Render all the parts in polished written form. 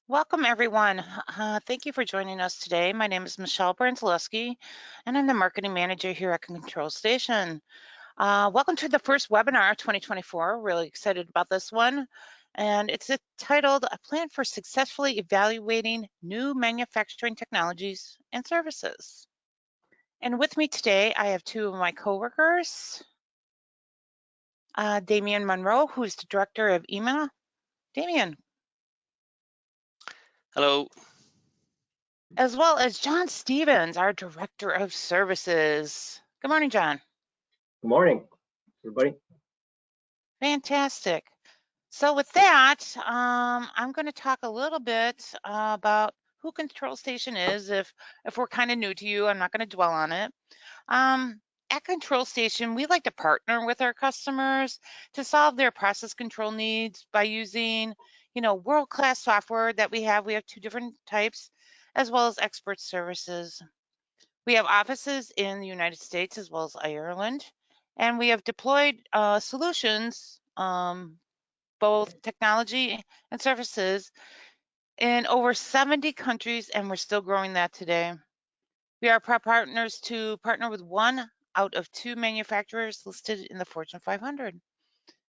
Welcome, everyone. Thank you for joining us today. My name is Michelle Brandzelewski, and I'm the Marketing Manager here at Control Station. Welcome to the first webinar of 2024. Really excited about this one. And it's titled, A Plan for Successfully Evaluating New Manufacturing Technologies and Services. And with me today, I have two of my coworkers, Damian Monroe, who's the Director of EMA. Damian. Hello. As well as John Stevens, our Director of Services. Good morning, John. Good morning, everybody. Fantastic. So with that, I'm going to talk a little bit about who Control Station is. If we're kind of new to you, I'm not going to dwell on it. At Control Station, we like to partner with our customers to solve their process control needs by using, world-class software that we have. We have two different types, as well as expert services. We have offices in the United States as well as Ireland, and we have deployed solutions, both technology and services, in over 70 countries, and we're still growing that today. We are proud partners to partner with 1 out of 2 manufacturers listed in the Fortune 500.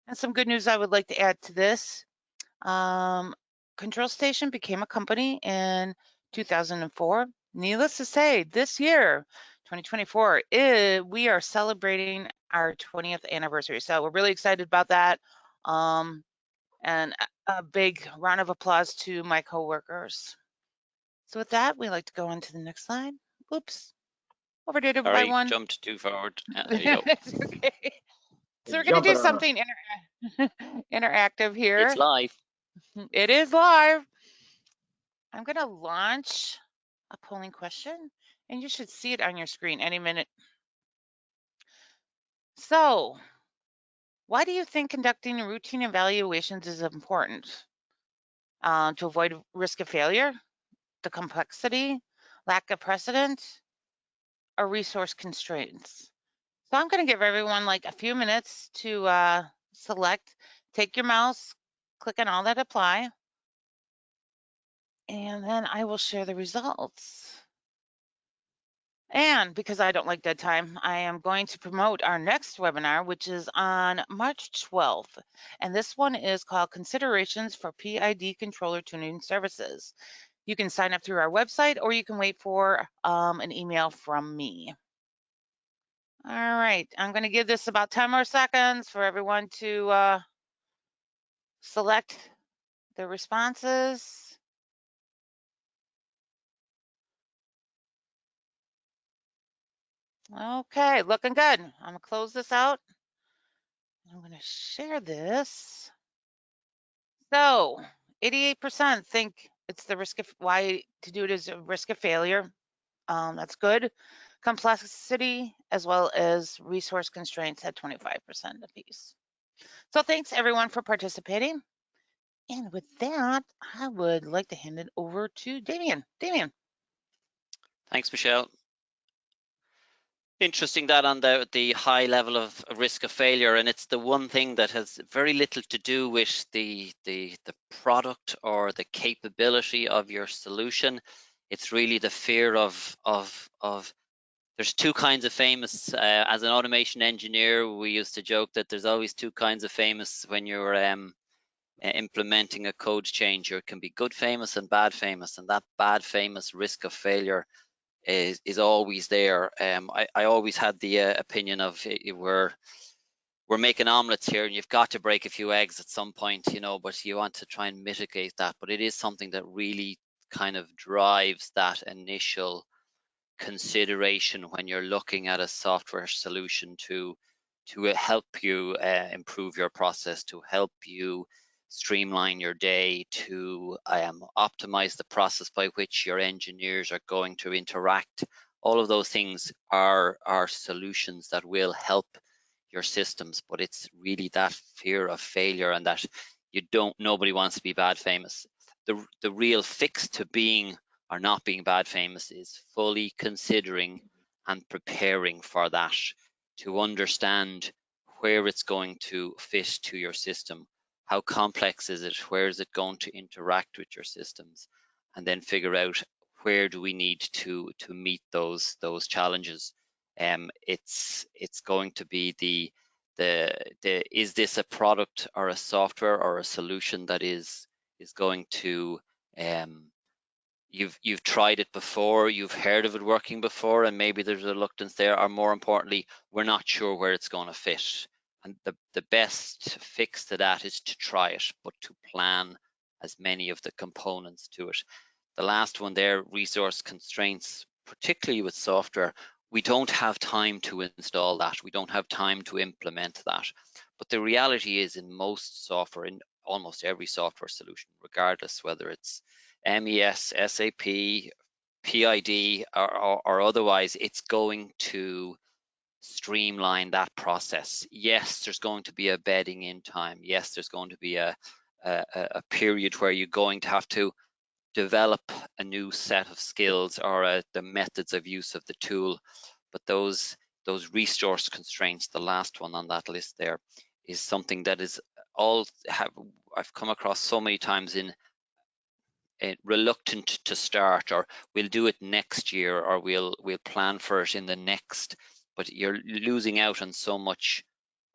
And some good news I would like to add to this. Control Station became a company in 2004. Needless to say, this year, 2024, we are celebrating our 20th anniversary. So we're really excited about that. And a big round of applause to my coworkers. So with that, we like to go on to the next slide. Oops, overdid it by Sorry, one. jumped too forward. There you go. It's okay. So we're going to do something interactive here. It's live. It is live. I'm going to launch a polling question, and you should see it on your screen any minute. So, why do you think conducting routine evaluations is important? To avoid risk of failure, the complexity, lack of precedent, or resource constraints? So I'm going to give everyone like a few minutes to select, take your mouse, click on all that apply, and then I will share the results. And because I don't like dead time, I am going to promote our next webinar, which is on March 12th. And this one is called Considerations for PID Controller Tuning Services. You can sign up through our website, or you can wait for an email from me. All right, I'm going to give this about 10 more seconds for everyone to select their responses. Okay, looking good. I'm going to close this out. I'm going to share this. So 88% think it's the risk of why to do it is a risk of failure. That's good. Complexity as well as resource constraints at 25% apiece. So thanks everyone for participating. And with that, I would like to hand it over to Damian. Damian. Thanks, Michelle. Interesting that on the high level of risk of failure, and it's the one thing that has very little to do with the product or the capability of your solution. It's really the fear of there's two kinds of famous. As an automation engineer, we used to joke that there's always two kinds of famous when you're implementing a code change. It can be good famous and bad famous, and that bad famous risk of failure is always there. I always had the opinion of we're making omelets here, and you've got to break a few eggs at some point, but you want to try and mitigate that. But it is something that really kind of drives that initial consideration when you're looking at a software solution to help you improve your process, to help you streamline your day, to optimize the process by which your engineers are going to interact. All of those things are solutions that will help your systems, but it's really that fear of failure, and that nobody wants to be bad famous. The real fix to being or not being bad famous is fully considering and preparing for that, to understand where it's going to fit to your system, how complex is it, where is it going to interact with your systems, and then figure out where do we need to meet those challenges. It's going to be the is this a product or a software or a solution that is going to you've tried it before, you've heard of it working before, and maybe there's a reluctance there, or more importantly, we're not sure where it's going to fit. And the best fix to that is to try it, but to plan as many of the components to it. The last one there, resource constraints, particularly with software, we don't have time to install that. We don't have time to implement that. But the reality is, in most software, in almost every software solution, regardless whether it's MES, SAP, PID, or otherwise, it's going to streamline that process. Yes, there's going to be a bedding in time. Yes, there's going to be a period where you're going to have to develop a new set of skills or the methods of use of the tool. But those resource constraints, the last one on that list there, is something that is I've come across so many times in reluctant to start, or we'll do it next year, or we'll plan for it in the next, but you're losing out on so much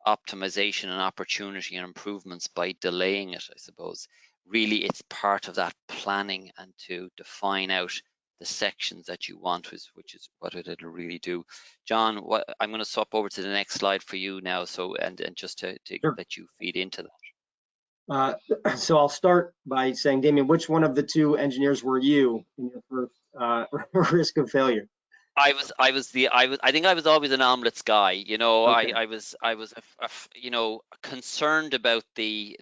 optimization and opportunity and improvements by delaying it, I suppose. Really, it's part of that planning and to define out the sections that you want, which is what it'll really do. John, I'm going to swap over to the next slide for you now, so and just to Sure. let you feed into that. So I'll start by saying, Damien, which one of the two engineers were you in your first risk of failure? I think I was always an omelets guy. You know, Okay. I was you know, concerned about the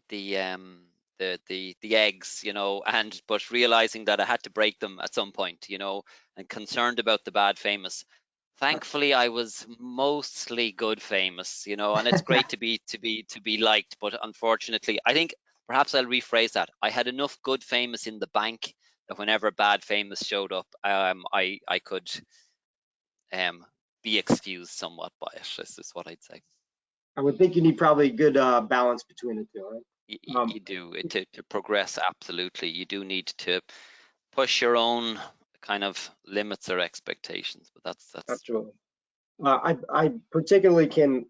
eggs, you know, but realizing that I had to break them at some point, you know, and concerned about the bad famous. Thankfully, I was mostly good famous, you know, and it's great to be liked, but unfortunately, I think perhaps I'll rephrase that. I had enough good famous in the bank that whenever bad famous showed up, I could be excused somewhat by it. This is what I'd say. I would think you need probably a good balance between the two, right? You do to progress. Absolutely, you do need to push your own kind of limits or expectations. But that's absolutely. I particularly can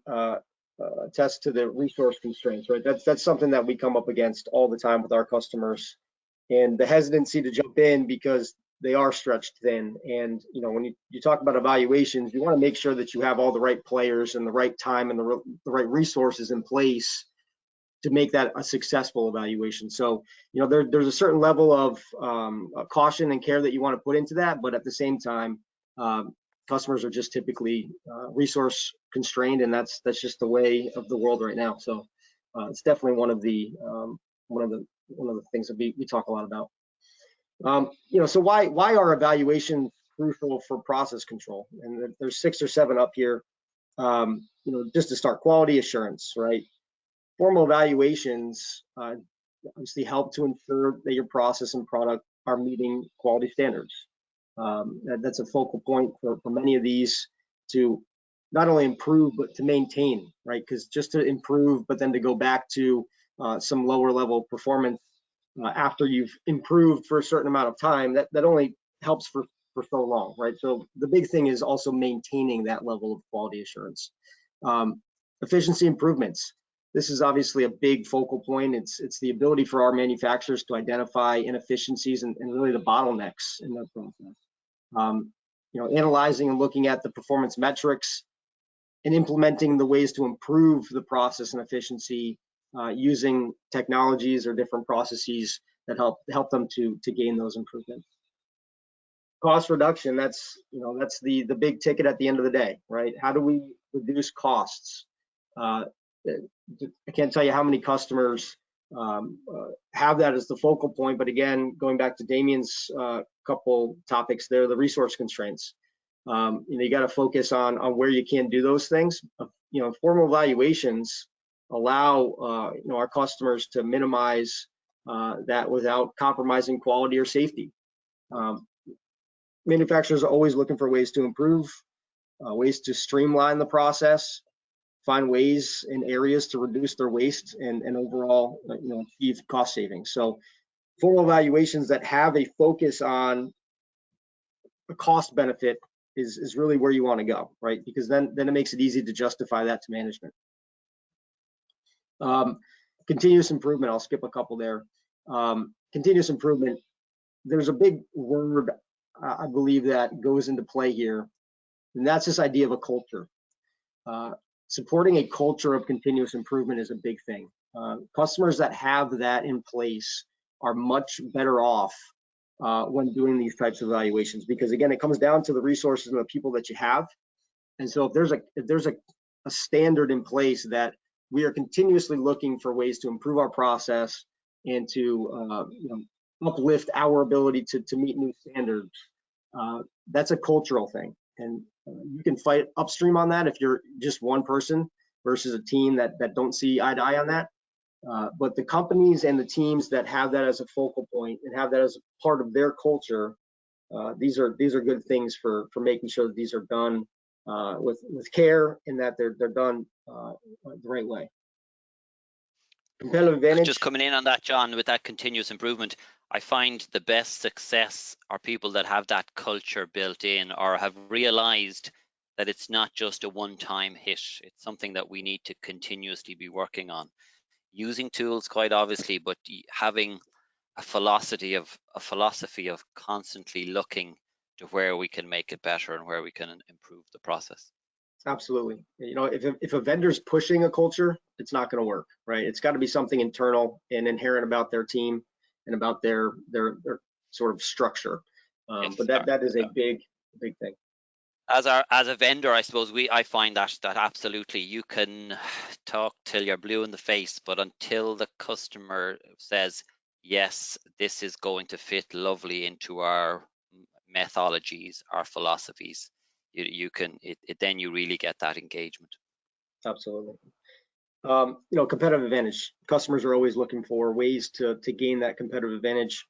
attest to the resource constraints, right? That's something that we come up against all the time with our customers, and the hesitancy to jump in because they are stretched thin. And you know, when you talk about evaluations, you want to make sure that you have all the right players and the right time and the right resources in place to make that a successful evaluation. So, you know, there's a certain level of caution and care that you want to put into that, but at the same time, customers are just typically resource constrained, and that's just the way of the world right now. So, it's definitely one of the things that we talk a lot about. You know, so why are evaluations crucial for process control? And there's 6 or 7 up here. You know, just to start, quality assurance, right? Formal evaluations obviously help to ensure that your process and product are meeting quality standards. That's a focal point for many of these, to not only improve, but to maintain, right? Because just to improve, but then to go back to some lower level performance after you've improved for a certain amount of time, that only helps for so long, right? So the big thing is also maintaining that level of quality assurance. Efficiency improvements. This is obviously a big focal point. It's the ability for our manufacturers to identify inefficiencies and really the bottlenecks in their process. You know, analyzing and looking at the performance metrics and implementing the ways to improve the process and efficiency using technologies or different processes that help them to gain those improvements. Cost reduction, that's the big ticket at the end of the day, right? How do we reduce costs? I can't tell you how many customers have that as the focal point, but again, going back to Damien's couple topics there, the resource constraints. You know, you got to focus on where you can do those things. You know, formal evaluations allow you know, our customers to minimize that without compromising quality or safety. Manufacturers are always looking for ways to improve, ways to streamline the process, find ways and areas to reduce their waste and overall, achieve cost savings. So formal evaluations that have a focus on the cost benefit is really where you want to go, right? Because then it makes it easy to justify that to management. Continuous improvement, I'll skip a couple there. Continuous improvement, there's a big word, I believe, that goes into play here, and that's this idea of a culture. Supporting a culture of continuous improvement is a big thing. Customers that have that in place are much better off when doing these types of evaluations, because again, it comes down to the resources and the people that you have. And so if there's a standard in place that we are continuously looking for ways to improve our process and to uplift our ability to meet new standards, that's a cultural thing. And you can fight upstream on that if you're just one person versus a team that don't see eye to eye on that. But the companies and the teams that have that as a focal point and have that as part of their culture, these are good things for making sure that these are done with care and that they're done the right way. Competitive advantage. Just coming in on that, John, with that continuous improvement, I find the best success are people that have that culture built in or have realized that it's not just a one-time hit. It's something that we need to continuously be working on. Using tools, quite obviously, but having a philosophy of constantly looking to where we can make it better and where we can improve the process. Absolutely. If a vendor's pushing a culture, it's not going to work, right? It's got to be something internal and inherent about their team and about their sort of structure. Yes, but that is a big thing. As a vendor, I suppose I find that absolutely you can talk till you're blue in the face, but until the customer says, yes, this is going to fit lovely into our methodologies, our philosophies, then you really get that engagement. Absolutely. Competitive advantage. Customers are always looking for ways to gain that competitive advantage,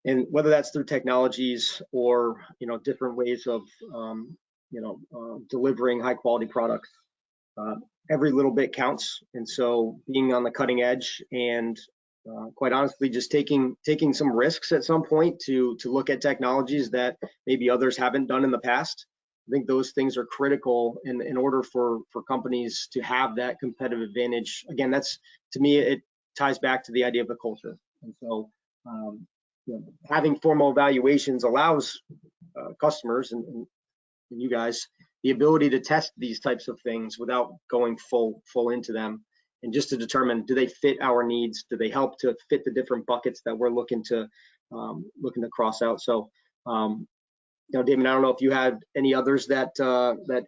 and whether that's through technologies or different ways of delivering high quality products. Every little bit counts, and so being on the cutting edge and quite honestly, just taking some risks at some point to look at technologies that maybe others haven't done in the past. I think those things are critical in order for companies to have that competitive advantage. Again, that's, to me, it ties back to the idea of the culture. And so having formal evaluations allows customers and you guys the ability to test these types of things without going full into them, and just to determine, do they fit our needs? Do they help to fit the different buckets that we're looking to cross out? So, Damon, I don't know if you had any others that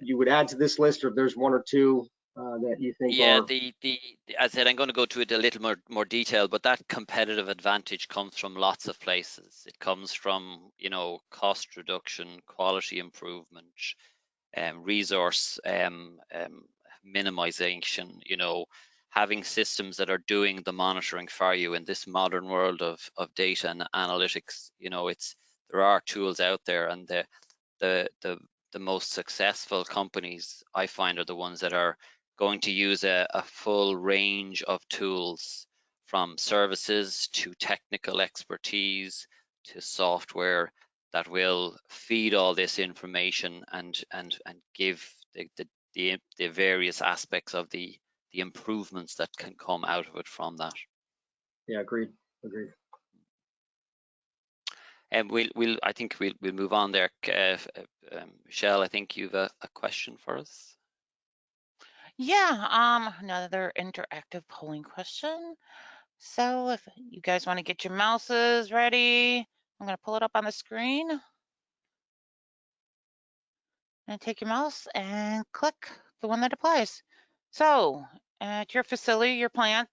you would add to this list, or if there's one or two that you think are. As I said, I'm going to go to it a little more detail, but that competitive advantage comes from lots of places. It comes from, cost reduction, quality improvement, resource minimization, having systems that are doing the monitoring for you in this modern world of data and analytics. There are tools out there, and the most successful companies I find are the ones that are going to use a full range of tools, from services to technical expertise to software, that will feed all this information and give the various aspects of the improvements that can come out of it from that. Yeah, agreed. And I think we'll move on there. Michelle, I think you've a question for us. Yeah, another interactive polling question. So if you guys want to get your mouses ready, I'm going to pull it up on the screen. And take your mouse and click the one that applies. So at your facility, your plant,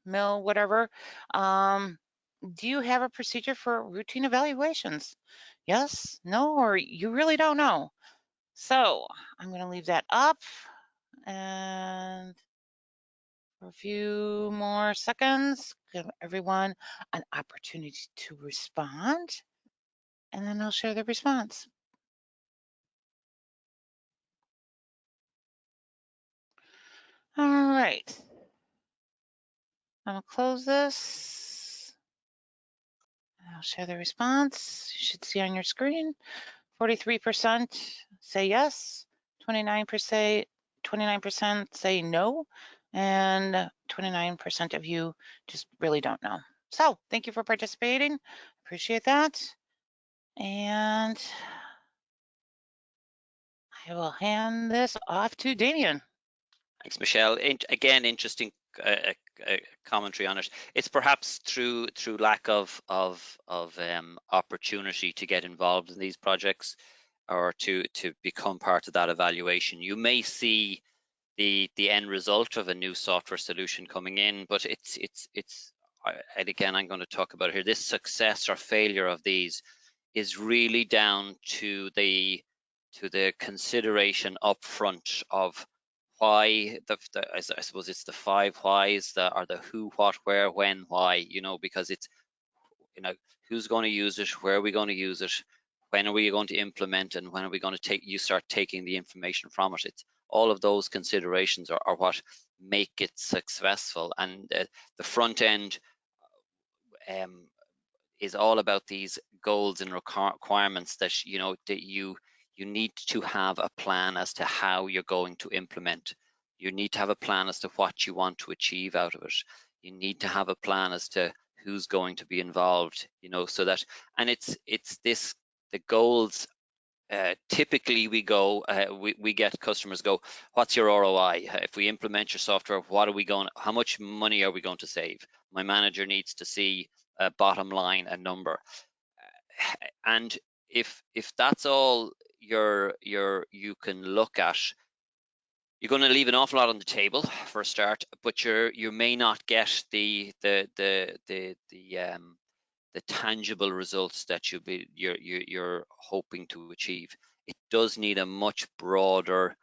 mill, whatever, do you have a procedure for routine evaluations? Yes, no, or you really don't know? So I'm going to leave that up, and for a few more seconds, give everyone an opportunity to respond, and then I'll share the response. All right. I'm gonna close this. I'll share the response. You should see on your screen. 43% say yes, 29% say no, and 29% of you just really don't know. So thank you for participating. Appreciate that. And I will hand this off to Damien. Thanks, Michelle. Again, interesting commentary on it. It's perhaps through lack of opportunity to get involved in these projects or to become part of that evaluation. You may see the end result of a new software solution coming in, but it's and again, I'm going to talk about it here. This success or failure of these is really down to the consideration up front of why I suppose it's the 5 whys, or the who, what, where, when, why, because it's, who's going to use it, where are we going to use it, when are we going to implement, and when are we going to start taking the information from it. It's all of those considerations are what make it successful, and the front end is all about these goals and requirements that you need to have a plan as to how you're going to implement. You need to have a plan as to what you want to achieve out of it. You need to have a plan as to who's going to be involved, so that, and it's this, the goals, typically we get customers go, what's your ROI? If we implement your software, how much money are we going to save? My manager needs to see a bottom line, a number. And if that's all you can look at, you're going to leave an awful lot on the table for a start, but you may not get the tangible results that you're hoping to achieve. It does need a much broader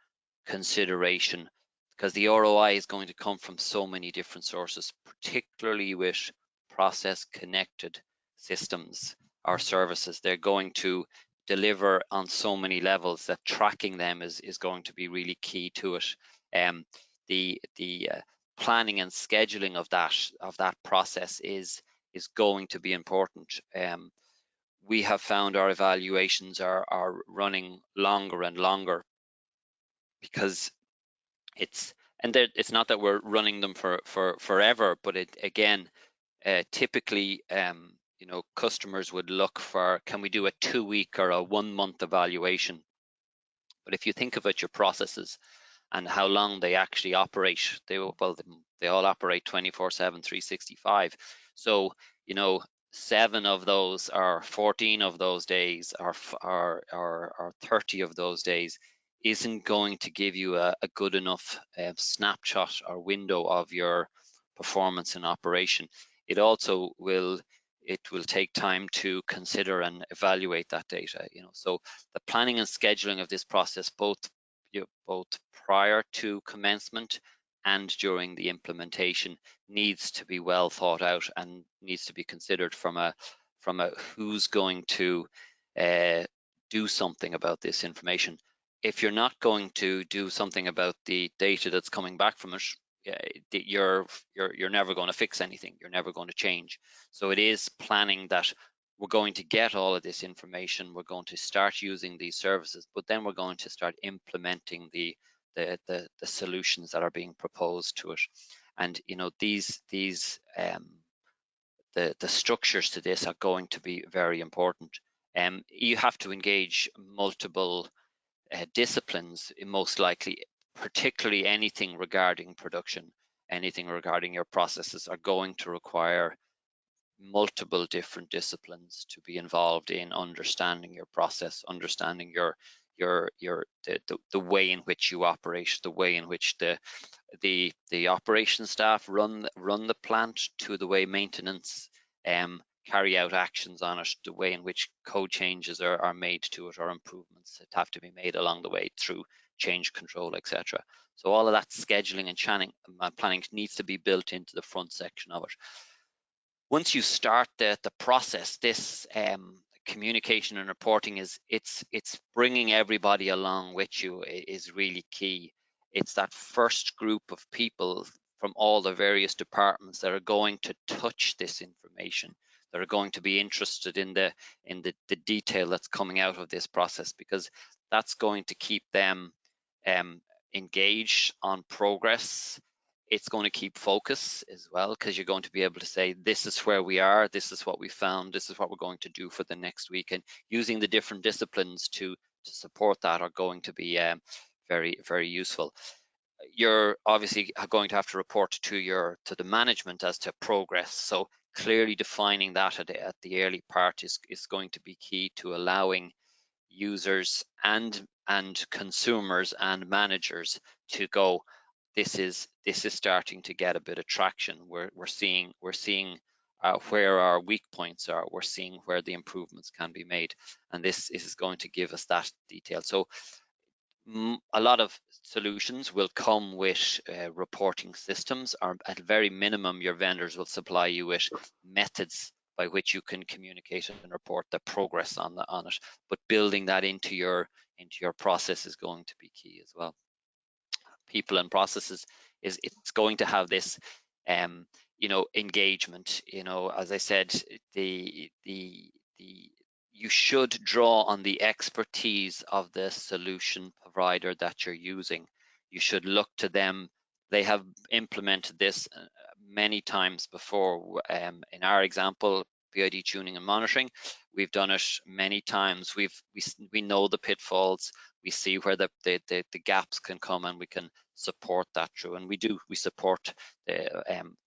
consideration, because the ROI is going to come from so many different sources, particularly with process connected systems or services. They're going to deliver on so many levels that tracking them is going to be really key to it. The planning and scheduling of that process is going to be important. We have found our evaluations are running longer and longer, because it's not that we're running them for forever, but typically customers would look for, can we do a 2-week or a 1-month evaluation? But if you think about your processes and how long they actually operate, they all operate 24/7, 365. So 7 of those, or 14 of those days, or 30 of those days isn't going to give you a good enough snapshot or window of your performance and operation. It also will take time to consider and evaluate that data. So the planning and scheduling of this process, both prior to commencement and during the implementation, needs to be well thought out and needs to be considered from a who's going to do something about this information. If you're not going to do something about the data that's coming back from it, you're never going to fix anything. You're never going to change. So it is planning that we're going to get all of this information. We're going to start using these services, but then we're going to start implementing the solutions that are being proposed to it. And these the structures to this are going to be very important. You have to engage multiple disciplines, most likely, particularly anything regarding production, anything regarding your processes, are going to require multiple different disciplines to be involved in understanding your process, understanding the way in which you operate, the way in which the operations staff run the plant, to the way maintenance carry out actions on it, the way in which code changes are made to it, or improvements that have to be made along the way through change control, etc. So all of that scheduling and planning needs to be built into the front section of it. Once you start the process, this communication and reporting it's bringing everybody along with you is really key. it's that first group of people from all the various departments that are going to touch this information, that are going to be interested in the detail that's coming out of this process, because that's going to keep them engaged on progress. It's going to keep focus as well, because you're going to be able to say, this is where we are, this is what we found, this is what we're going to do for the next week. And using the different disciplines to support that are going to be very, very useful. You're obviously going to have to report to the management as to progress. So clearly defining that at the early part is going to be key to allowing users and consumers and managers to go, this is starting to get a bit of traction. We're seeing where our weak points are. We're seeing where the improvements can be made, and this is going to give us that detail. So a lot of solutions will come with reporting systems, or at very minimum, your vendors will supply you with methods by which you can communicate and report the progress on it. But building that into your process is going to be key as well. People and processes it's going to have this engagement. As I said, you should draw on the expertise of the solution provider that you're using. You should look to them. They have implemented this many times before. In our example, PID tuning and monitoring, we've done it many times. We know the pitfalls. We see where the gaps can come, and we can support that through. And we support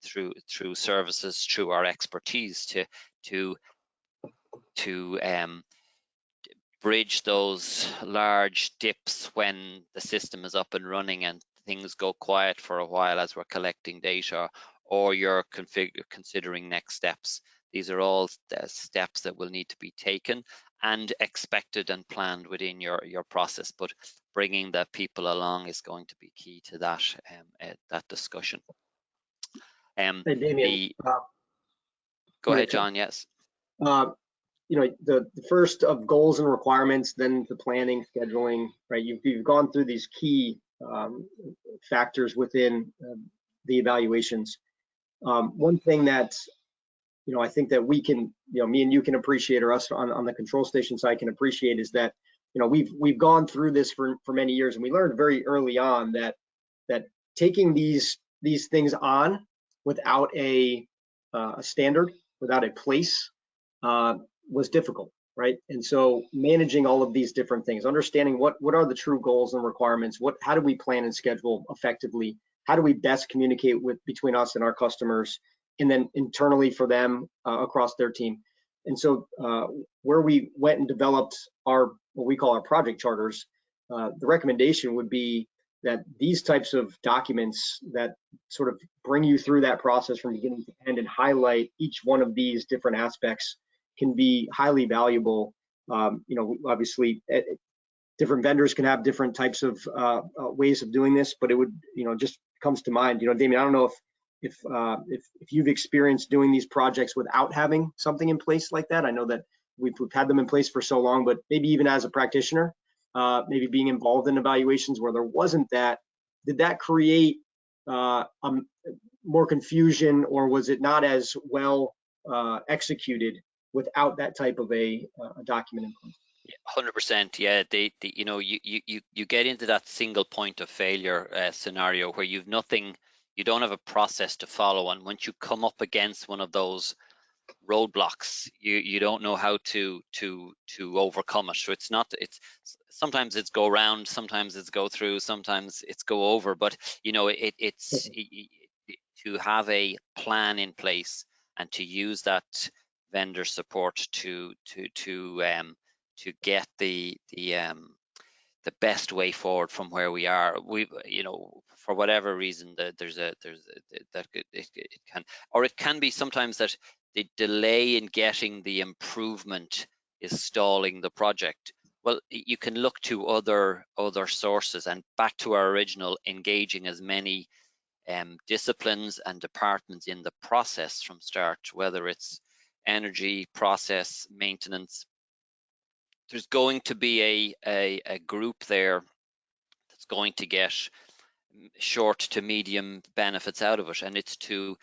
through services, through our expertise to bridge those large dips when the system is up and running and things go quiet for a while as we're collecting data, or you're considering next steps. These are all steps that will need to be taken and expected and planned within your process, but bringing the people along is going to be key to that discussion. Hey, Damien. Go ahead, John. Yes. The first of goals and requirements, then the planning, scheduling, right? You've gone through these key factors within the evaluations. One thing that, I think that we can, me and you can appreciate, or us on the control station side can appreciate, is that, we've gone through this for many years, and we learned very early on that taking these things on without a standard, without a place, was difficult, right? And so managing all of these different things, understanding what are the true goals and requirements, how do we plan and schedule effectively, how do we best communicate between us and our customers, and then internally for them across their team. And so where we went and developed what we call our project charters, the recommendation would be that these types of documents that sort of bring you through that process from beginning to end and highlight each one of these different aspects can be highly valuable. Obviously, different vendors can have different types of ways of doing this, but it would, just comes to mind. Damien, I don't know if you've experienced doing these projects without having something in place like that. I know that we've had them in place for so long, but maybe even as a practitioner, maybe being involved in evaluations where there wasn't that, did that create more confusion, or was it not as well executed without that type of a document in place? 100%. Yeah, you get into that single point of failure scenario where you've nothing, you don't have a process to follow, and once you come up against one of those roadblocks, you don't know how to overcome it. So it's sometimes it's go around, sometimes it's go through, sometimes it's go over, but it's to have a plan in place and to use that vendor support to get the best way forward from where we are. We, for whatever reason, that it can be sometimes that the delay in getting the improvement is stalling the project. Well, you can look to other sources, and back to our original, engaging as many disciplines and departments in the process from start, whether it's energy, process, maintenance. There's going to be a group there that's going to get short to medium benefits out of it, and it's to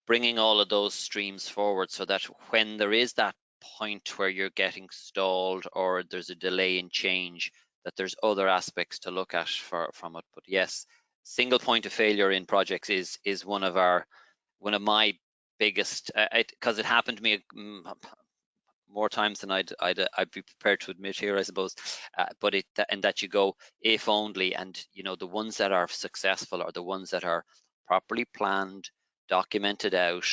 bringing all of those streams forward so that when there is that point where you're getting stalled or there's a delay in change, that there's other aspects to look at from it. But yes, single point of failure in projects is one of my biggest, because it happened to me more times than I'd be prepared to admit here, I suppose. But and that you go if only, and the ones that are successful are the ones that are properly planned, documented out.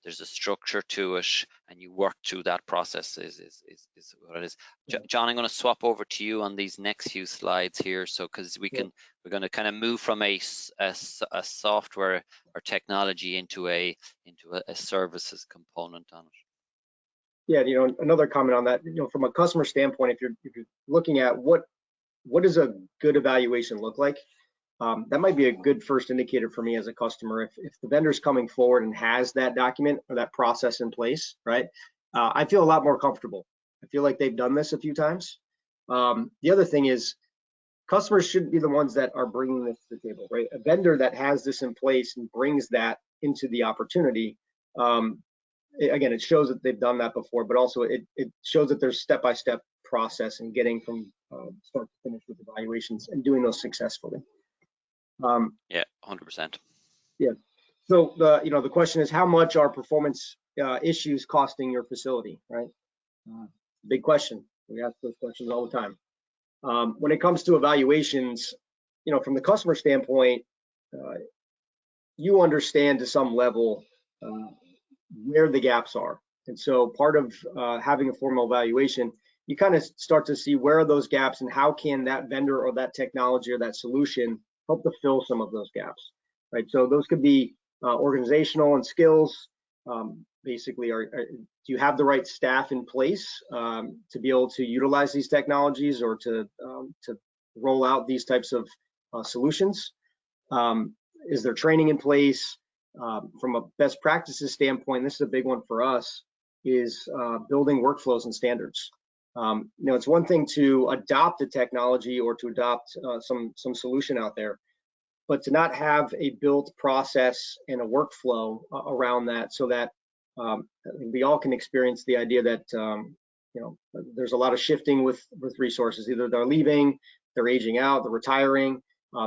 There's a structure to it, and you work through that process. Is what it is. John, I'm going to swap over to you on these next few slides here, so because we're going to kind of move from a software or technology into a services component on it. Yeah, another comment on that, from a customer standpoint, if you're looking at what does a good evaluation look like, that might be a good first indicator for me as a customer. If the vendor's coming forward and has that document or that process in place, right, I feel a lot more comfortable. I feel like they've done this a few times. The other thing is, customers shouldn't be the ones that are bringing this to the table, right? A vendor that has this in place and brings that into the opportunity, again, it shows that they've done that before, but also it shows that there's step-by-step process in getting from start to finish with evaluations and doing those successfully. Yeah, 100%. Yeah. So the question is, how much are performance issues costing your facility, right? Big question. We ask those questions all the time. When it comes to evaluations, from the customer standpoint, you understand to some level where the gaps are. And so part of having a formal evaluation, you kind of start to see where are those gaps and how can that vendor or that technology or that solution help to fill some of those gaps, right? So those could be organizational and skills. Basically, do you have the right staff in place to be able to utilize these technologies or to roll out these types of solutions? Is there training in place? From a best practices standpoint, this is a big one for us, is building workflows and standards. It's one thing to adopt a technology or to adopt some solution out there, but to not have a built process and a workflow around that, so that we all can experience the idea that there's a lot of shifting with resources. Either they're leaving, they're aging out, they're retiring,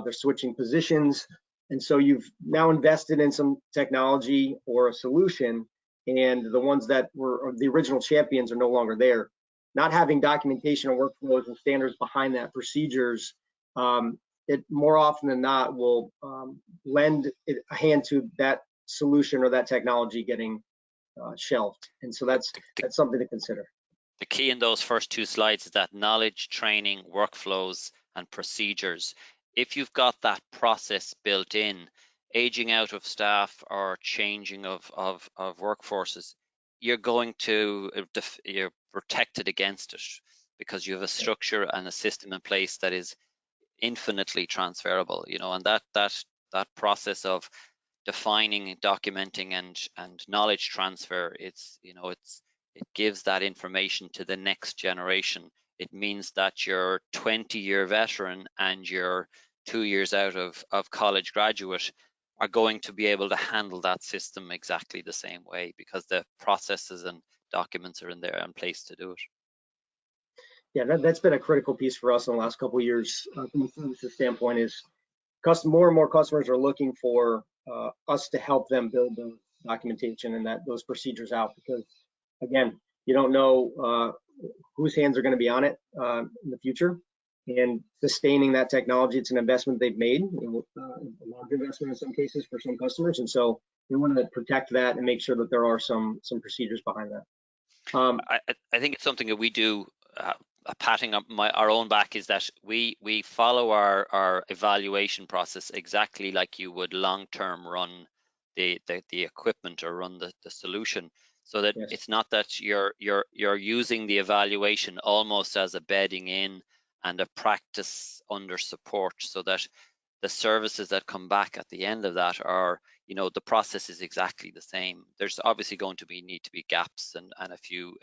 they're switching positions. And so you've now invested in some technology or a solution, and the ones that were the original champions are no longer there. Not having documentation and workflows and standards behind that, procedures, it more often than not will lend a hand to that solution or that technology getting shelved. And so that's something to consider. The key in those first two slides is that knowledge, training, workflows, and procedures. If you've got that process built in, aging out of staff or changing of workforces, you're protected against it, because you have a structure and a system in place that is infinitely transferable, and that process of defining, documenting, and knowledge transfer, it gives that information to the next generation. It means that your 20-year veteran and your 2 years out of college graduate are going to be able to handle that system exactly the same way, because the processes and documents are in place to do it. Yeah, that's been a critical piece for us in the last couple of years from a services standpoint. Is more and more customers are looking for us to help them build the documentation and those procedures out, because again, you don't know whose hands are going to be on it in the future, and sustaining that technology, it's an investment they've made, a large investment in some cases for some customers, and so we want to protect that and make sure that there are some procedures behind that. I think it's something that we do. Patting up our own back is that we follow our evaluation process exactly like you would long-term run the equipment or run the solution, so that it's not that you're using the evaluation almost as a bedding in and a practice under support, so that the services that come back at the end of that are, the process is exactly the same. There's obviously going to need to be gaps and a few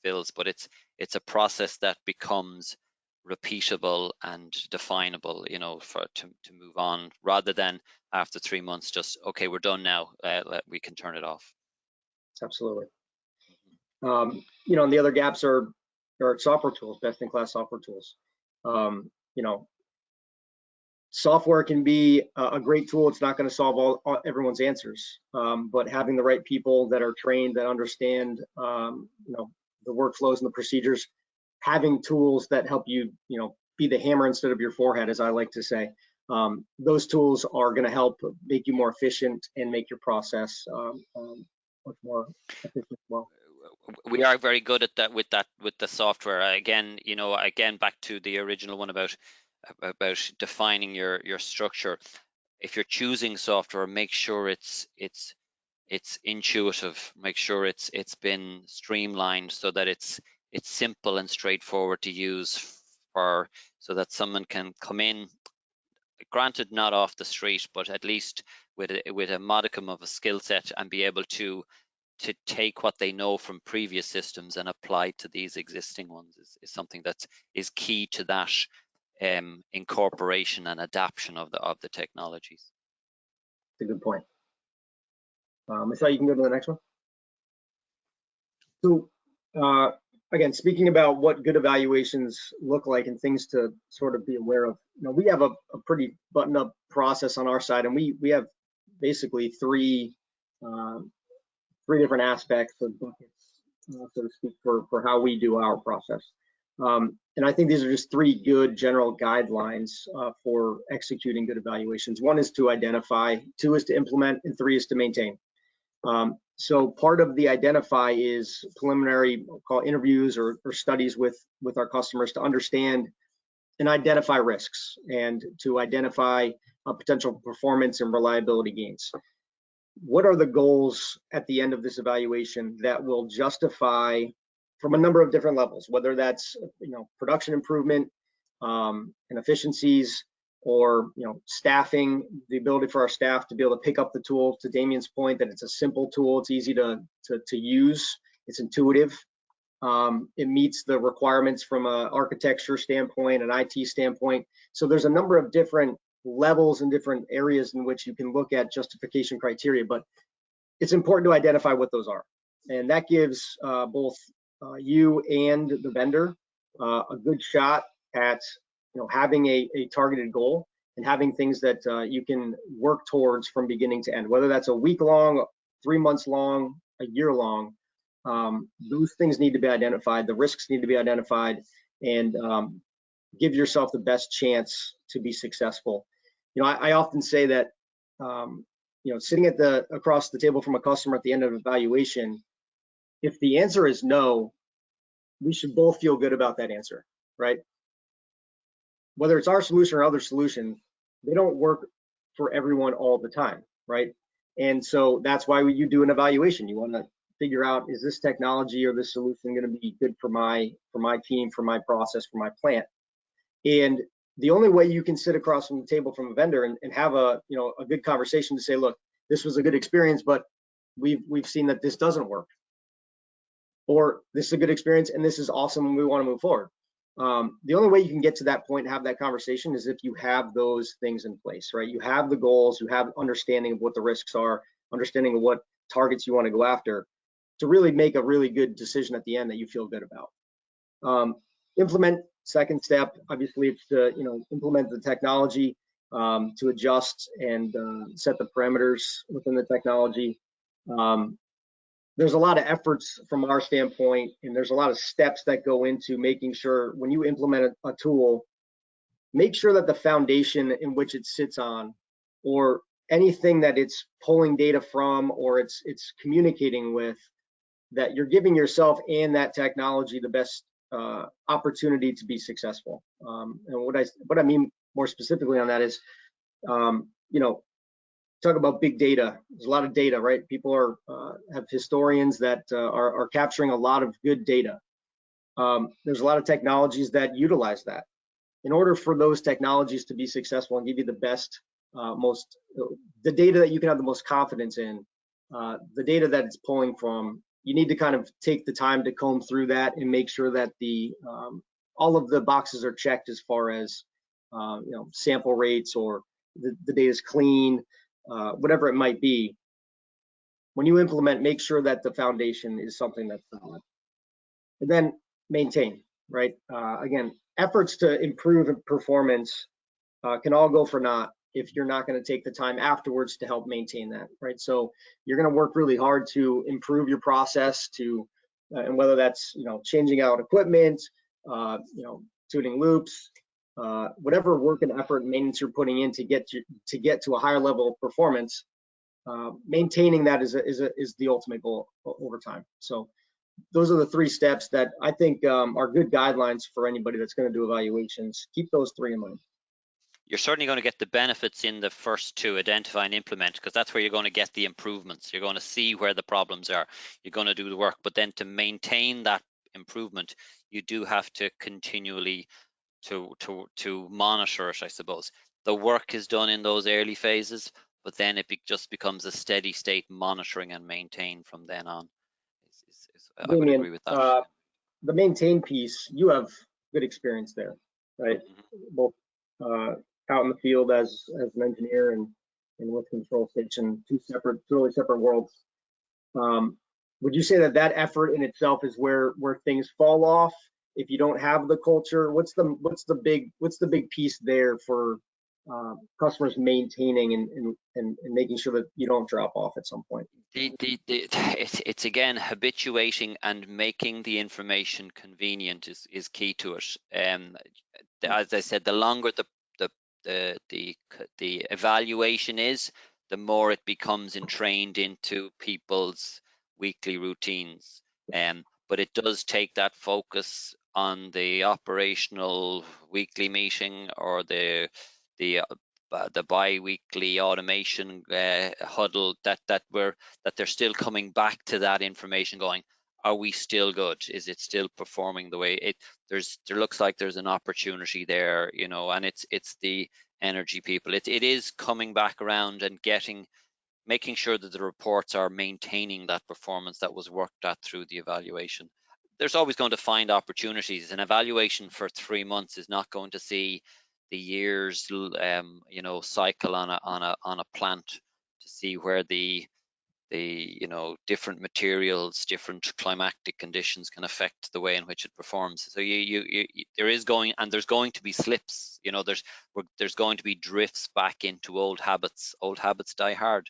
fills, but it's a process that becomes repeatable and definable, to move on, rather than after 3 months just, okay, we're done now, we can turn it off. Absolutely. And the other gaps are software tools, best-in-class software tools. Software can be a great tool. It's not going to solve all everyone's answers, but having the right people that are trained, that understand, the workflows and the procedures, having tools that help you, be the hammer instead of your forehead, as I like to say. Those tools are going to help make you more efficient and make your process much more efficient as well. We are very good at that with the software. Again, back to the original one about defining your structure. If you're choosing software, make sure it's intuitive. Make sure it's been streamlined so that it's simple and straightforward to use, so that someone can come in, granted not off the street, but at least with a modicum of a skill set, and be able to take what they know from previous systems and apply to these existing ones is something that is key to that incorporation and adaptation of the technologies. That's a good point. Michelle, you can go to the next one. So again, speaking about what good evaluations look like and things to sort of be aware of, we have a pretty buttoned up process on our side, and we have basically three different aspects of buckets, so to speak, for how we do our process. And I think these are just three good general guidelines for executing good evaluations. One is to identify, two is to implement, and three is to maintain. So part of the identify is preliminary, call interviews or studies with our customers to understand and identify risks, and to identify potential performance and reliability gains. What are the goals at the end of this evaluation that will justify, from a number of different levels, whether that's production improvement and efficiencies, or staffing, the ability for our staff to be able to pick up the tool. To Damien's point, that it's a simple tool, it's easy to use, it's intuitive, it meets the requirements from an architecture standpoint, an IT standpoint. So there's a number of different levels and different areas in which you can look at justification criteria, but it's important to identify what those are, and that gives both you and the vendor a good shot at having a targeted goal and having things that you can work towards from beginning to end, whether that's a week long, 3 months long, a year long. Those things need to be identified, the risks need to be identified, and give yourself the best chance to be successful. I often say that sitting across the table from a customer at the end of evaluation, if the answer is no, we should both feel good about that answer, right? Whether it's our solution or other solution, they don't work for everyone all the time, right? And so that's why you do an evaluation. You want to figure out, is this technology or this solution going to be good for my team, for my process, for my plant? And the only way you can sit across from the table from a vendor and have a good conversation to say, look, this was a good experience, but we've seen that this doesn't work, or this is a good experience and this is awesome and we want to move forward. The only way you can get to that point and have that conversation is if you have those things in place, right? You have the goals, you have understanding of what the risks are, understanding of what targets you want to go after, to really make a really good decision at the end that you feel good about. Implement, second step, obviously it's to implement the technology, to adjust and set the parameters within the technology. There's a lot of efforts from our standpoint, and there's a lot of steps that go into making sure when you implement a tool, make sure that the foundation in which it sits on, or anything that it's pulling data from, or it's communicating with, that you're giving yourself and that technology the best opportunity to be successful. And what I mean more specifically on that is, talk about big data. There's a lot of data, right? People have historians that are capturing a lot of good data. There's a lot of technologies that utilize that. In order for those technologies to be successful and give you the best, the data that you can have the most confidence in, the data that it's pulling from, you need to kind of take the time to comb through that and make sure that the all of the boxes are checked as far as sample rates or the data is clean, whatever it might be. When you implement, make sure that the foundation is something that's solid. And then maintain, right? Again, efforts to improve performance can all go for naught if you're not going to take the time afterwards to help maintain that, right? So you're going to work really hard to improve your process, and whether that's changing out equipment, tuning loops, whatever work and effort and maintenance you're putting in to get to a higher level of performance. Maintaining that is the ultimate goal over time. So those are the 3 steps that I think are good guidelines for anybody that's going to do evaluations. Keep those 3 in mind. You're certainly going to get the benefits in the first 2, identify and implement, because that's where you're going to get the improvements. You're going to see where the problems are. You're going to do the work, but then to maintain that improvement, you do have to continually to monitor it, I suppose. The work is done in those early phases, but then it just becomes a steady state monitoring and maintain from then on. I would agree with that. The maintain piece, you have good experience there, right? Both out in the field as an engineer and with control station, 2 totally separate worlds. Would you say that effort in itself is where things fall off if you don't have the culture? What's the big piece there for customers maintaining and making sure that you don't drop off at some point? It's again habituating and making the information convenient is key to it. As I said, the longer the evaluation is, the more it becomes entrained into people's weekly routines. But it does take that focus on the operational weekly meeting or the bi-weekly automation huddle that they're still coming back to that information going, are we still good? Is it still performing the way there looks like there's an opportunity there, and it's the energy people. It is coming back around and making sure that the reports are maintaining that performance that was worked at through the evaluation. There's always going to find opportunities. An evaluation for 3 months is not going to see the years cycle on a plant to see where the different materials, different climatic conditions can affect the way in which it performs. So there's going to be slips. There's going to be drifts back into old habits. Old habits die hard.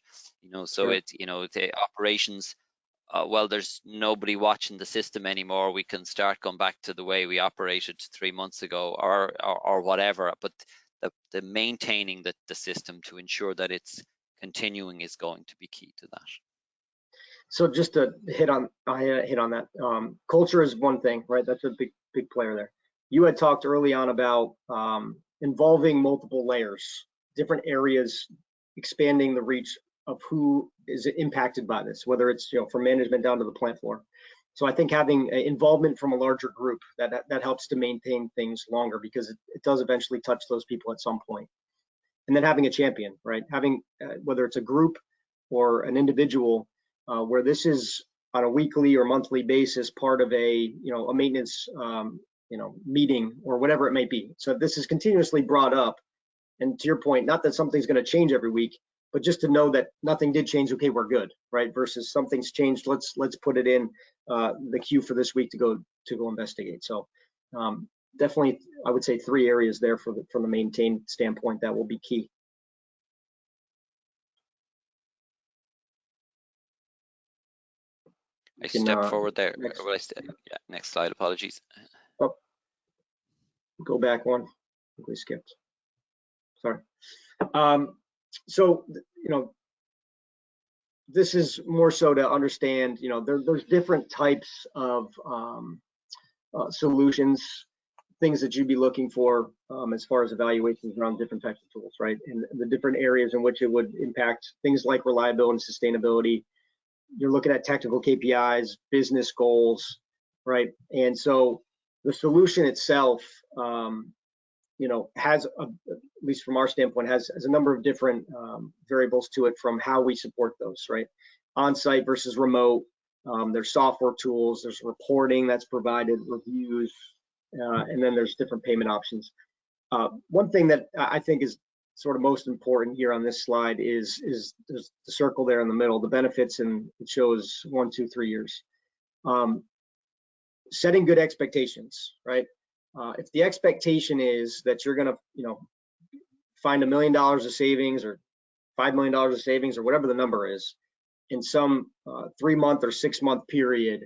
So sure. The operations. Well, there's nobody watching the system anymore. We can start going back to the way we operated 3 months ago, or whatever. But the maintaining the system to ensure that it's continuing is going to be key to that. So just to hit on that, culture is one thing, right? That's a big player there. You had talked early on about involving multiple layers, different areas, expanding the reach of who is impacted by this, whether it's from management down to the plant floor. So I think having involvement from a larger group that helps to maintain things longer, because it does eventually touch those people at some point. And then having a champion, right? Having whether it's a group or an individual, where this is on a weekly or monthly basis part of a maintenance meeting or whatever it may be. So this is continuously brought up, and to your point, not that something's going to change every week, but just to know that nothing did change. Okay, we're good, right? Versus something's changed. Let's put it in the queue for this week to go investigate. So definitely, I would say 3 areas there from the maintain standpoint that will be key. I step forward there. Next slide. Apologies. Oh, go back one. I think we skipped. Sorry. So this is more so to understand. There's different types of solutions, things that you'd be looking for as far as evaluations around different types of tools, right? And the different areas in which it would impact things like reliability and sustainability. You're looking at technical KPIs, business goals, right? And so the solution itself, has, at least from our standpoint, has a number of different variables to it from how we support those, right? On-site versus remote. There's software tools, there's reporting that's provided, reviews, and then there's different payment options. One thing that I think is sort of most important here on this slide is there's the circle there in the middle, the benefits, and it shows 1, 2, 3 years. Setting good expectations, right? If the expectation is that you're going to, find $1 million of savings or $5 million of savings or whatever the number is in some 3-month or 6-month period,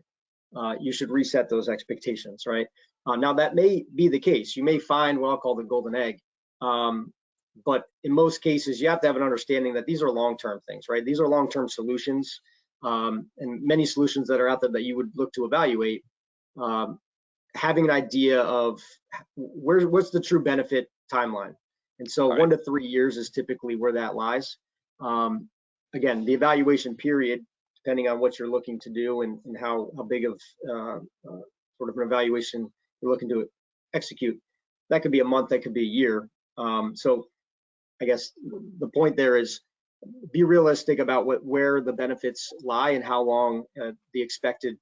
you should reset those expectations, right? Now that may be the case. You may find what I'll call the golden egg. But in most cases, you have to have an understanding that these are long-term things, right? These are long-term solutions, and many solutions that are out there that you would look to evaluate. Having an idea of what's the true benefit timeline. And so 1 to 3 years is typically where that lies. Again, the evaluation period, depending on what you're looking to do and how big of sort of an evaluation you're looking to execute, that could be a month, that could be a year. So I guess the point there is be realistic about where the benefits lie and how long the expected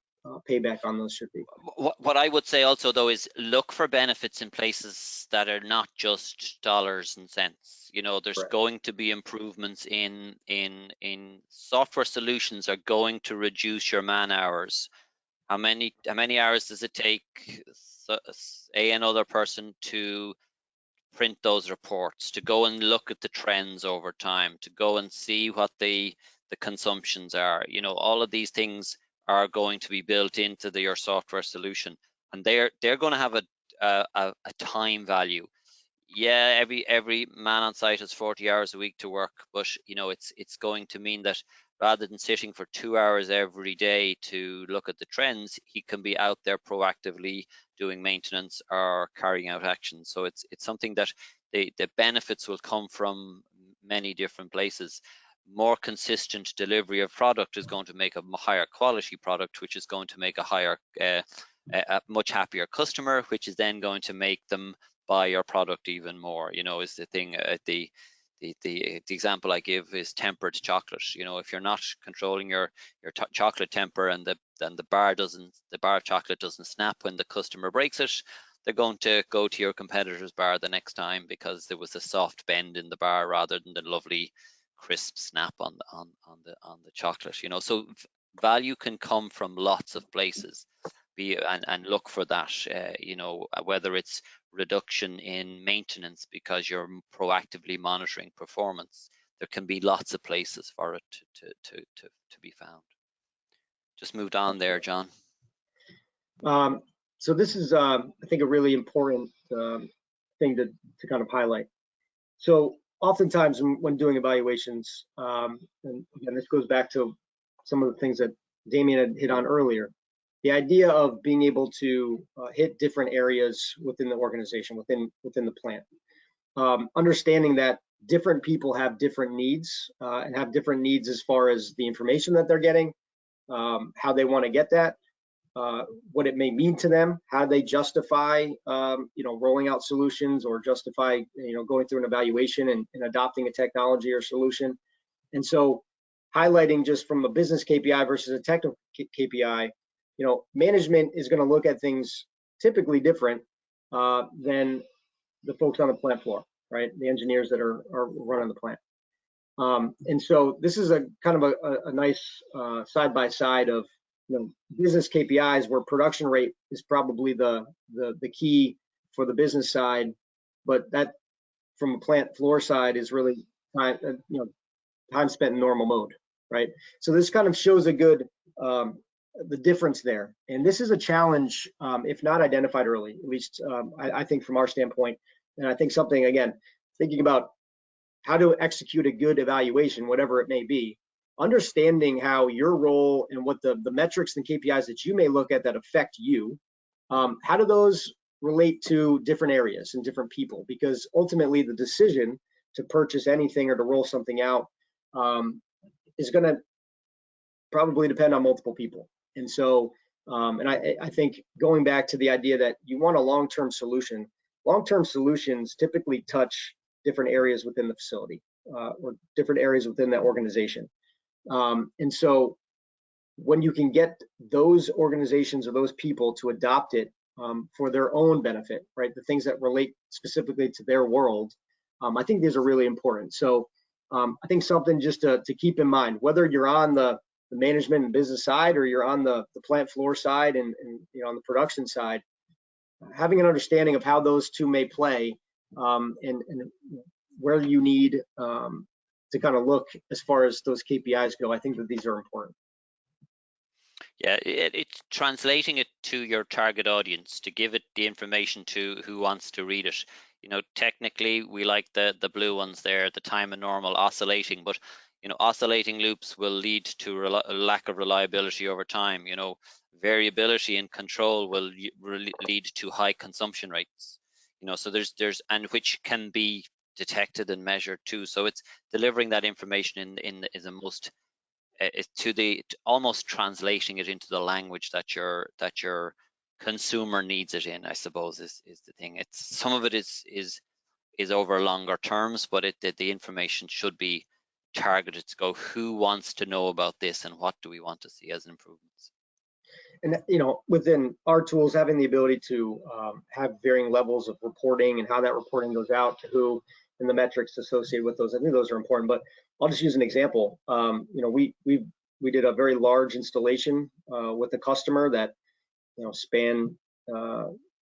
payback on those should be. What I would say also, though, is look for benefits in places that are not just dollars and cents. There's Right. going to be improvements in software solutions are going to reduce your man hours. How many hours does it take another person to print those reports, to go and look at the trends over time, to go and see what the consumptions are? All of these things are going to be built into your software solution, and they're going to have a time value. Yeah, every man on site has 40 hours a week to work, but it's going to mean that rather than sitting for 2 hours every day to look at the trends, he can be out there proactively doing maintenance or carrying out actions. So it's something that the benefits will come from many different places. More consistent delivery of product is going to make a higher quality product, which is going to make a much happier customer, which is then going to make them buy your product even more. Is the thing. The example I give is tempered chocolate. If you're not controlling your chocolate temper, and the bar of chocolate doesn't snap when the customer breaks it, they're going to go to your competitor's bar the next time because there was a soft bend in the bar rather than the lovely crisp snap on the chocolate. So value can come from lots of places. And look for that. Whether it's reduction in maintenance because you're proactively monitoring performance, there can be lots of places for it to be found. Just moved on there, John. So this is, I think, a really important thing to kind of highlight. So oftentimes when doing evaluations, and again, this goes back to some of the things that Damien had hit on earlier, the idea of being able to hit different areas within the organization, within the plant. Understanding that different people have different needs and have different needs as far as the information that they're getting, how they want to get that, what it may mean to them, how they justify, rolling out solutions or justify, going through an evaluation and adopting a technology or solution. And so highlighting just from a business KPI versus a technical KPI, management is going to look at things typically different than the folks on the plant floor, right? The engineers that are running the plant. And so this is a kind of a nice side by side of business KPIs where production rate is probably the key for the business side, but that from a plant floor side is really time spent in normal mode, right? So this kind of shows a good the difference there. And this is a challenge, if not identified early, at least I think from our standpoint. And I think something, again, thinking about how to execute a good evaluation, whatever it may be, understanding how your role and what the metrics and KPIs that you may look at that affect you, how do those relate to different areas and different people? Because ultimately the decision to purchase anything or to roll something out is going to probably depend on multiple people. And so, and I think going back to the idea that you want a long-term solution, long-term solutions typically touch different areas within the facility or different areas within that organization. And so when you can get those organizations or those people to adopt it for their own benefit, right? The things that relate specifically to their world. I think these are really important. So I think something just to keep in mind, whether you're on the management and business side or you're on the plant floor side and on the production side, having an understanding of how those two may play and where you need to kind of look as far as those KPIs go. I think that these are important. Yeah, it's translating it to your target audience to give it the information to who wants to read it. Technically, we like the blue ones there, the time and normal oscillating, but oscillating loops will lead to a lack of reliability over time. Variability in control will lead to high consumption rates. So there's and which can be detected and measured too. So it's delivering that information in is the most almost translating it into the language that your consumer needs it in, I suppose, is the thing. It's some of it is over longer terms, but the information should be targeted to go, who wants to know about this and what do we want to see as improvements. And within our tools, having the ability to have varying levels of reporting and how that reporting goes out to who and the metrics associated with those, I think those are important. But I'll just use an example. We did a very large installation with a customer that spanned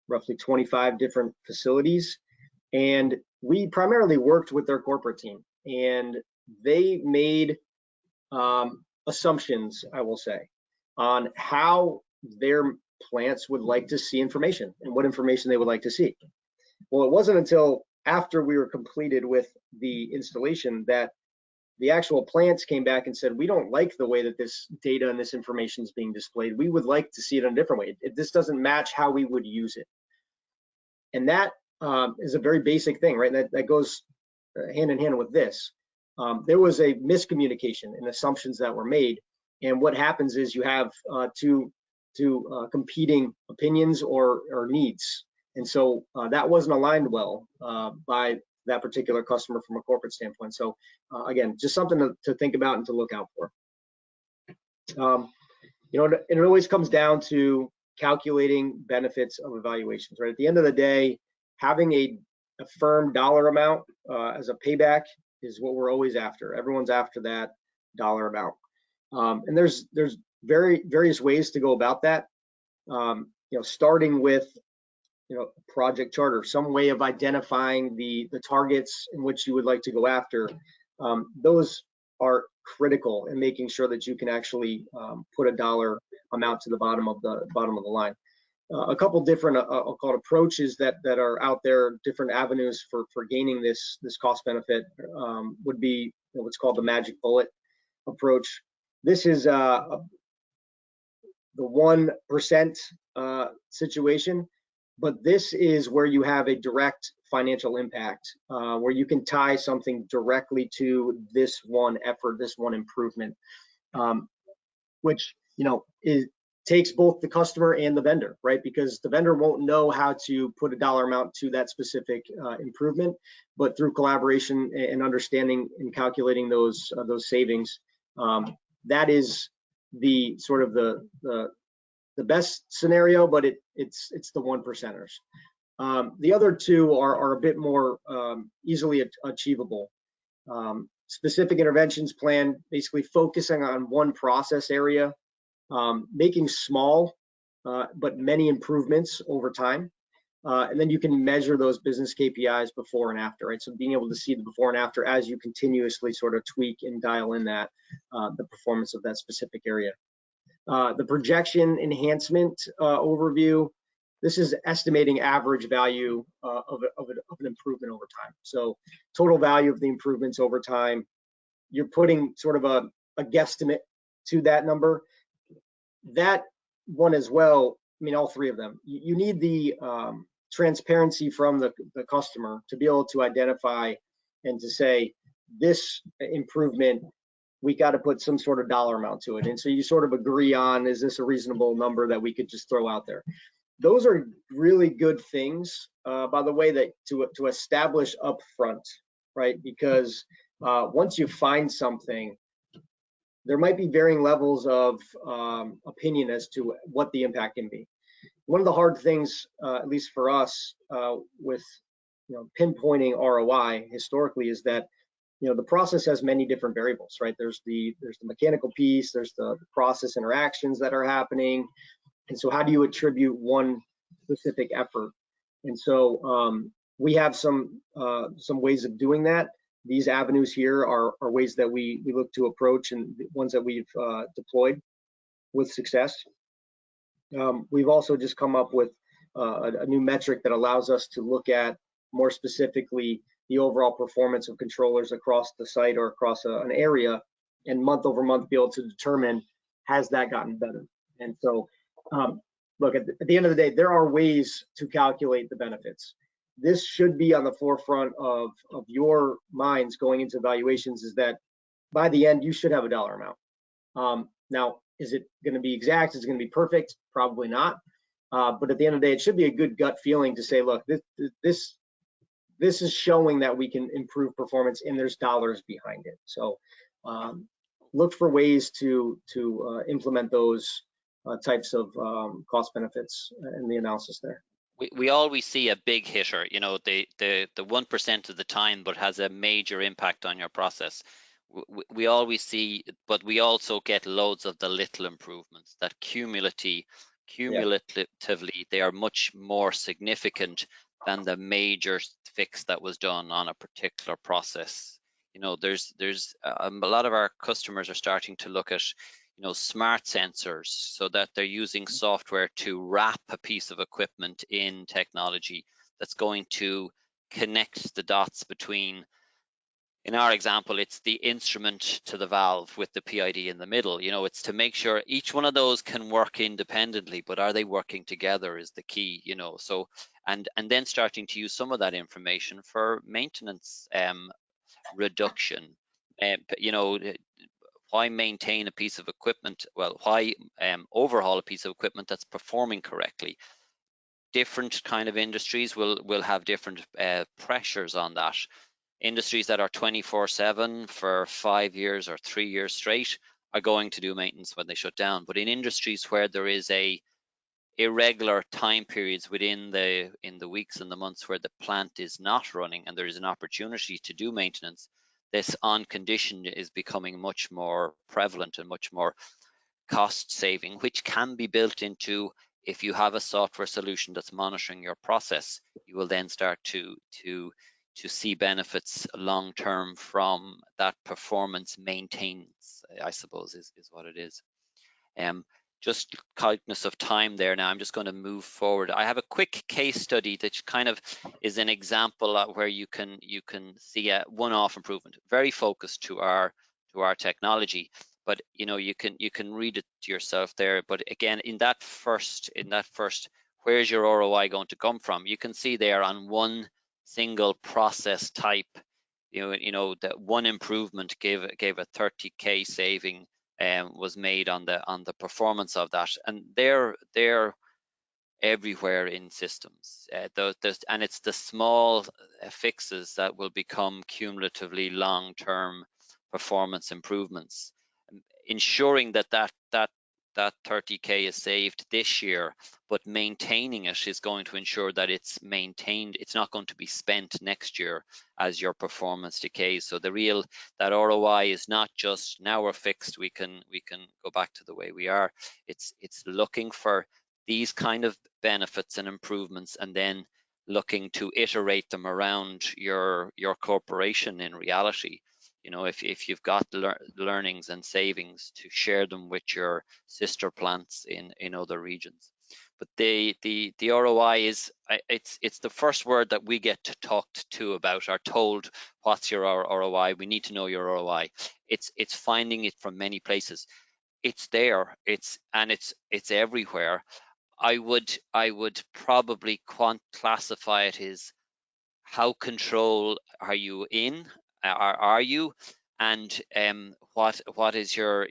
roughly 25 different facilities, and we primarily worked with their corporate team, and they made assumptions, I will say, on how their plants would like to see information and what information they would like to see. Well, it wasn't until after we were completed with the installation that the actual plants came back and said, we don't like the way that this data and this information is being displayed. We would like to see it in a different way. This doesn't match how we would use it. And that is a very basic thing, right? That goes hand in hand with this. There was a miscommunication in assumptions that were made. And what happens is you have two competing opinions or needs. And so that wasn't aligned well by that particular customer from a corporate standpoint. So again, just something to think about and to look out for. It always comes down to calculating benefits of evaluations, right? At the end of the day, having a firm dollar amount as a payback is what we're always after. Everyone's after that dollar amount. And there's various ways to go about that. Starting with project charter, some way of identifying the targets in which you would like to go after. Those are critical in making sure that you can actually put a dollar amount to the bottom of the line. A couple different I'll call it approaches that are out there, different avenues for gaining this cost benefit would be what's called the magic bullet approach. This is the 1% situation, but this is where you have a direct financial impact, where you can tie something directly to this one effort, this one improvement, which takes both the customer and the vendor, right? Because the vendor won't know how to put a dollar amount to that specific improvement, but through collaboration and understanding and calculating those savings, that is the sort of the best scenario, but it's the 1%ers. The other two are a bit more easily achievable. Specific interventions plan, basically focusing on one process area, making small but many improvements over time. And then you can measure those business KPIs before and after, right? So being able to see the before and after as you continuously sort of tweak and dial in that the performance of that specific area. The projection enhancement overview, this is estimating average value of an improvement over time. So total value of the improvements over time, you're putting sort of a guesstimate to that number. That one as well, I mean, all three of them, you need the transparency from the customer to be able to identify and to say, this improvement, we got to put some sort of dollar amount to it. And so you sort of agree on, is this a reasonable number that we could just throw out there? Those are really good things, by the way, that to establish up front, right? Because once you find something, there might be varying levels of opinion as to what the impact can be. one of the hard things, at least for us, with pinpointing ROI historically is that the process has many different variables, right? There's the mechanical piece, there's the process interactions that are happening, and so how do you attribute one specific effort? And so we have some ways of doing that. These avenues here are ways that we look to approach, and ones that we've deployed with success. We've also just come up with a new metric that allows us to look at more specifically the overall performance of controllers across the site or across an area, and month over month be able to determine, has that gotten better? And so look, at the end of the day, there are ways to calculate the benefits. This should be on the forefront of your minds going into evaluations, is that by the end you should have a dollar amount. Now, is it going to be exact? Is it going to be perfect? Probably not. But at the end of the day, it should be a good gut feeling to say, look, this is showing that we can improve performance, and there's dollars behind it. So look for ways to implement those types of cost benefits in the analysis there. We always see a big hitter, the 1% of the time, but has a major impact on your process. We always see, but we also get loads of the little improvements that cumulatively, they are much more significant than the major fix that was done on a particular process. There's a lot of our customers are starting to look at smart sensors, so that they're using software to wrap a piece of equipment in technology that's going to connect the dots between, in our example, it's the instrument to the valve with the PID in the middle. It's to make sure each one of those can work independently, but are they working together is the key, so and then starting to use some of that information for maintenance reduction. Why maintain a piece of equipment? Well, why overhaul a piece of equipment that's performing correctly? Different kind of industries will have different pressures on that. Industries that are 24/7 for 5 years or 3 years straight are going to do maintenance when they shut down. But in industries where there is a irregular time periods in the weeks and the months where the plant is not running, and there is an opportunity to do maintenance, this on condition is becoming much more prevalent and much more cost saving, which can be built into, if you have a software solution that's monitoring your process, you will then start to see benefits long term from that performance maintenance, I suppose is what it is. Just kindness of time there now, I'm just going to move forward. I have a quick case study that kind of is an example where you can see a one-off improvement, very focused to our technology, but you can read it to yourself there. But again, in that first, where's your ROI going to come from? You can see there on one single process type, that one improvement gave a 30K saving. Was made on the performance of that, and they're everywhere in systems. And it's the small fixes that will become cumulatively long-term performance improvements, ensuring that 30K is saved this year, but maintaining it is going to ensure that it's maintained. It's not going to be spent next year as your performance decays. So that ROI is not just now we're fixed, we can go back to the way we are. It's looking for these kind of benefits and improvements, and then looking to iterate them around your corporation in reality. If you've got learnings and savings, to share them with your sister plants in other regions. But the ROI is, it's the first word that we get talked to about, are told, what's your ROI? We need to know your ROI. It's finding it from many places. It's there. It's everywhere. I would probably classify it as, how control are you in? Are you? And what is your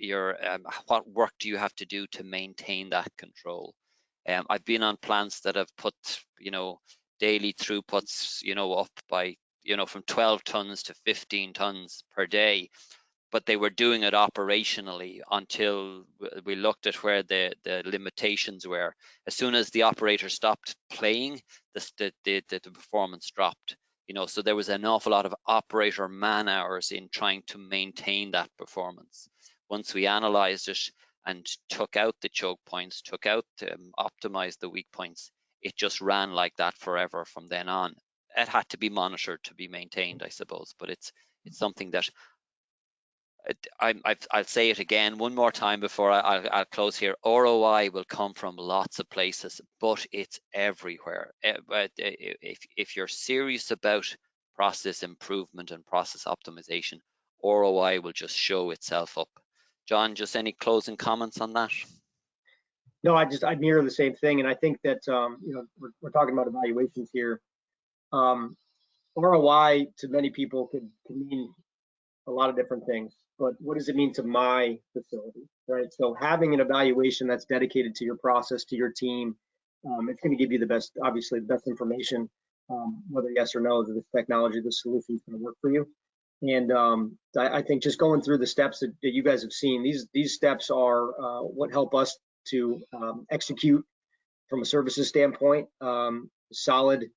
what work do you have to do to maintain that control? I've been on plants that have put daily throughputs up by from 12 tons to 15 tons per day, but they were doing it operationally until we looked at where the limitations were. As soon as the operator stopped playing, the performance dropped. So there was an awful lot of operator man hours in trying to maintain that performance. Once we analyzed it and took out the choke points, optimized the weak points, it just ran like that forever from then on. It had to be monitored to be maintained, I suppose, but it's something that I'll say it again one more time before I'll close here. ROI will come from lots of places, but it's everywhere. But if you're serious about process improvement and process optimization, ROI will just show itself up. John, just any closing comments on that? No, I mirror the same thing, and I think that we're talking about evaluations here. ROI to many people can mean a lot of different things, but what does it mean to my facility, right? So having an evaluation that's dedicated to your process, to your team, it's going to give you the best, obviously, the best information, whether yes or no that this technology, this solution is going to work for you. And I think just going through the steps that you guys have seen, these steps are what help us to execute from a services standpoint, solid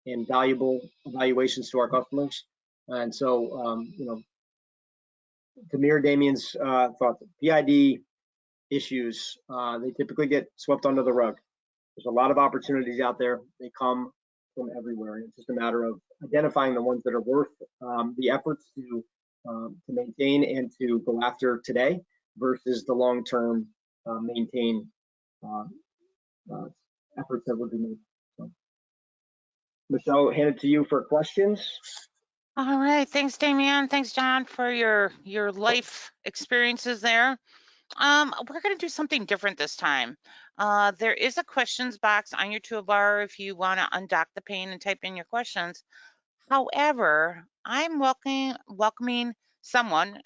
and valuable evaluations to our customers. And so, to mirror Damien's thoughts, PID issues, they typically get swept under the rug. There's a lot of opportunities out there. They come from everywhere. And it's just a matter of identifying the ones that are worth the efforts to maintain and to go after today versus the long-term maintain efforts that would be made. So, Michelle, hand it to you for questions. All right, thanks, Damien. Thanks, John, for your life experiences there. We're going to do something different this time. There is a questions box on your toolbar if you want to undock the pane and type in your questions. However, I'm welcoming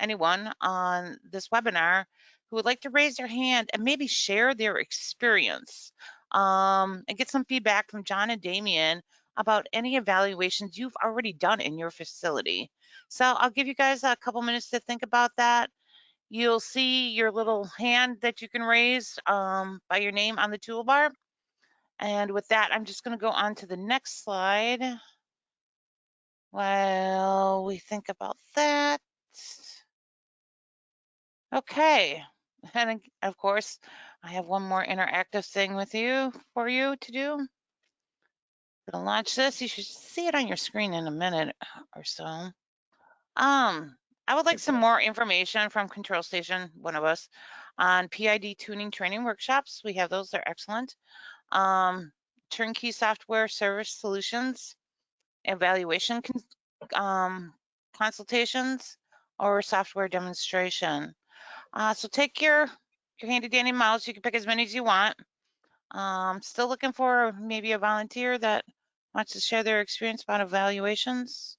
anyone on this webinar who would like to raise their hand and maybe share their experience and get some feedback from John and Damien about any evaluations you've already done in your facility. So I'll give you guys a couple minutes to think about that. You'll see your little hand that you can raise by your name on the toolbar. And with that, I'm just going to go on to the next slide while we think about that. Okay. And of course, I have one more interactive thing for you to do. I'm going to launch this. You should see it on your screen in a minute or so. I would like some more information from Control Station, one of us, on PID tuning training workshops. We have those, they're excellent. Turnkey software service solutions, evaluation consultations, or software demonstration. So take your handy dandy mouse. You can pick as many as you want. Still looking for maybe a volunteer that wants to share their experience about evaluations.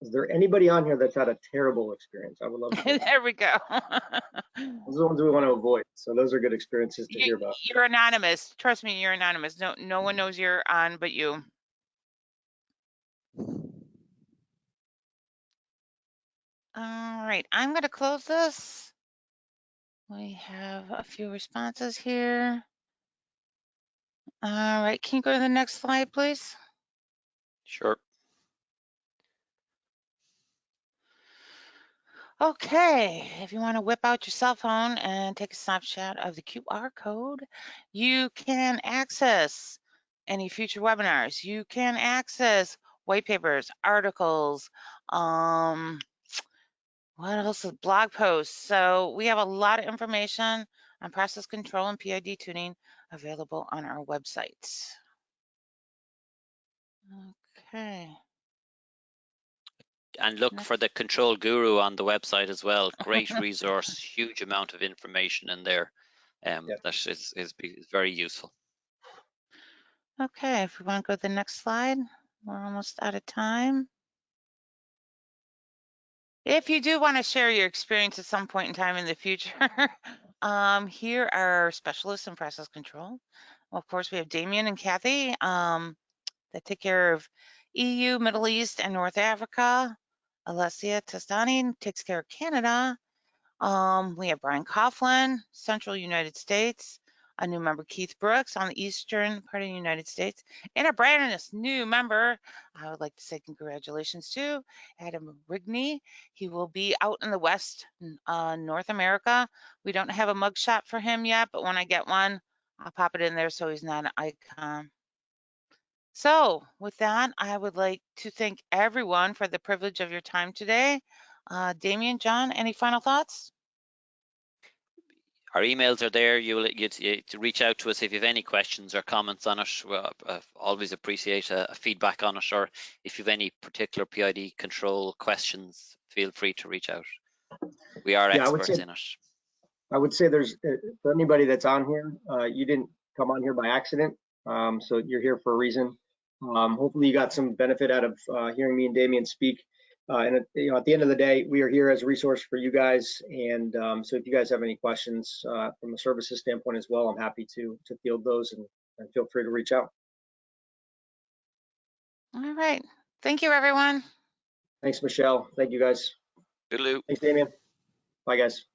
Is there anybody on here that's had a terrible experience? I would love to hear. There we go. Those are the ones we want to avoid. So those are good experiences to hear about. You're anonymous. Trust me, you're anonymous. No one knows you're on but you. All right, I'm going to close this. We have a few responses here. All right, can you go to the next slide, please? Sure. Okay, if you want to whip out your cell phone and take a snapshot of the QR code, you can access any future webinars. You can access white papers, articles, what else? Blog posts. So we have a lot of information on process control and PID tuning available on our website. Okay. And look for the Control Guru on the website as well. Great resource, huge amount of information in there. That is very useful. Okay, if we want to go to the next slide, we're almost out of time. If you do want to share your experience at some point in time in the future, here are specialists in process control. Well, of course, we have Damien and Kathy that take care of EU, Middle East, and North Africa. Alessia Testani takes care of Canada. We have Brian Coughlin, Central United States, a new member, Keith Brooks, on the eastern part of the United States, and a brand new member. I would like to say congratulations to Adam Rigney. He will be out in the West, North America. We don't have a mugshot for him yet, but when I get one, I'll pop it in there so he's not an icon. So with that, I would like to thank everyone for the privilege of your time today. Damien, John, any final thoughts? Our emails are there. You to reach out to us if you have any questions or comments on it. We'll always appreciate a feedback on it, or if you have any particular PID control questions, feel free to reach out. We are experts in it. I would say there's, for anybody that's on here, you didn't come on here by accident, so you're here for a reason. Hopefully you got some benefit out of hearing me and Damien speak. And at the end of the day, we are here as a resource for you guys. And so if you guys have any questions from a services standpoint as well, I'm happy to field those, and feel free to reach out. All right. Thank you, everyone. Thanks, Michelle. Thank you, guys. Toodaloo. Thanks, Damien. Bye, guys.